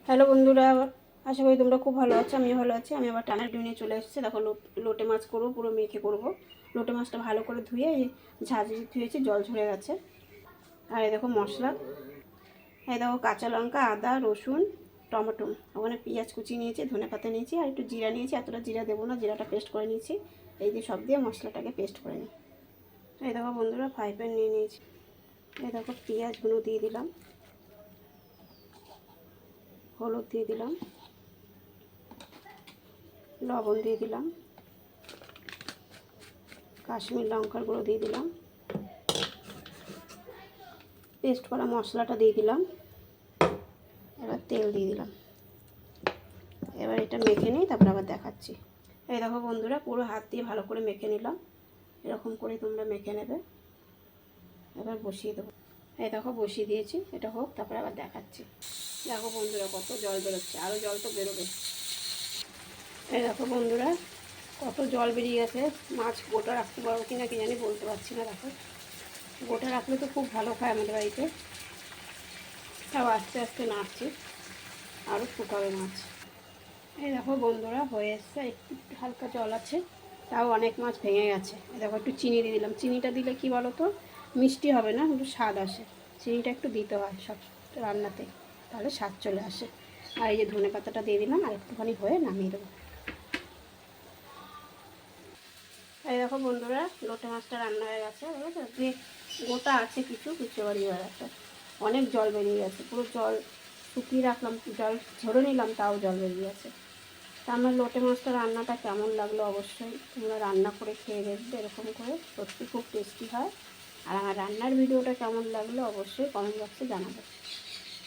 Hello বন্ধুরা, আশা করি তোমরা খুব ভালো আছো। আমিও ভালো আছি। আমি আবার টানা ডিম নিয়ে চলে এসেছি। দেখো লোটে মাছ করবো, পুরো মেখে করব। লোটে মাছটা ভালো করে ধুয়ে ঝাঁঝরি ধুয়েছি, জল ঝরে গেছে। আর এই দেখো মশলা, এই দেখো কাঁচা লঙ্কা, আদা, রসুন, টমেটো, ওখানে পেঁয়াজ কুচি নিয়েছি, ধনেপাতা নিয়েছি, আর একটু জিরা নিয়েছি। এতটা জিরা দেবো না, জিরাটা পেস্ট করে নিয়েছি। এই দিয়ে সব দিয়ে মশলাটাকে পেস্ট করে নিই। এই দেখো বন্ধুরা, ফ্রাই প্যান নিয়ে নিয়েছি। এই দেখো পেঁয়াজগুলো দিয়ে দিলাম, হলুদ দিয়ে দিলাম, লবণ দিয়ে দিলাম, কাশ্মীর লঙ্কার গুঁড়ো দিয়ে দিলাম, পেস্ট করা মশলাটা দিয়ে দিলাম, এবার তেল দিয়ে দিলাম। এবার এটা মেখে নিই, তারপর আবার দেখাচ্ছি। এই দেখো বন্ধুরা, পুরো হাত দিয়ে ভালো করে মেখে নিলাম। এরকম করে তোমরা মেখে নেবে। এবার বসিয়ে দেবো। এই দেখো বসিয়ে দিয়েছি, এটা হোক, তারপরে আবার দেখাচ্ছি। দেখো বন্ধুরা, কত জল বেরোচ্ছে, আরও জল তো বেরোবে। এই দেখো বন্ধুরা, কত জল বেরিয়ে গেছে। মাছ গোটা রাখতে পারবো কিনা কি জানি, বলতে পারছি না। দেখো গোটা রাখলে তো খুব ভালো খায় আমাদের বাড়িতে। তাও আস্তে আস্তে নাড়ছি, আরও শুকাবে মাছ। এই দেখো বন্ধুরা, হয়ে এসছে। একটু হালকা জল আছে, তাও অনেক মাছ ভেঙে গেছে। এই দেখো একটু চিনি দিয়ে দিলাম। চিনিটা দিলে কি বলো তো, মিষ্টি হবে না, একটু স্বাদ আসে। চিনিটা একটু দিতে হয় সব রান্নাতে, তাহলে স্বাদ চলে আসে। আর এই যে ধনে পাতাটা দিয়ে দিলাম, আর একটুখানি হয়ে নামিয়ে দেবো। এই দেখো বন্ধুরা, লোটে মাছটা রান্না হয়ে গেছে। বুঝেছো, যে গোটা আছে কিছু কিছু বাড়ি বেড়াচ্ছে, অনেক জল বেরিয়ে গেছে। পুরো জল শুকিয়ে রাখলাম, জল ঝরে নিলাম, তাও জল বেরিয়ে গেছে। তা আমার লোটে মাছটা রান্নাটা কেমন লাগলো অবশ্যই তোমরা রান্না করে খেয়ে দেখবে এরকম করে, সত্যি খুব টেস্টি হয়। আর আমার রান্নার ভিডিওটা কেমন লাগলো অবশ্যই কমেন্ট বক্সে জানাবে।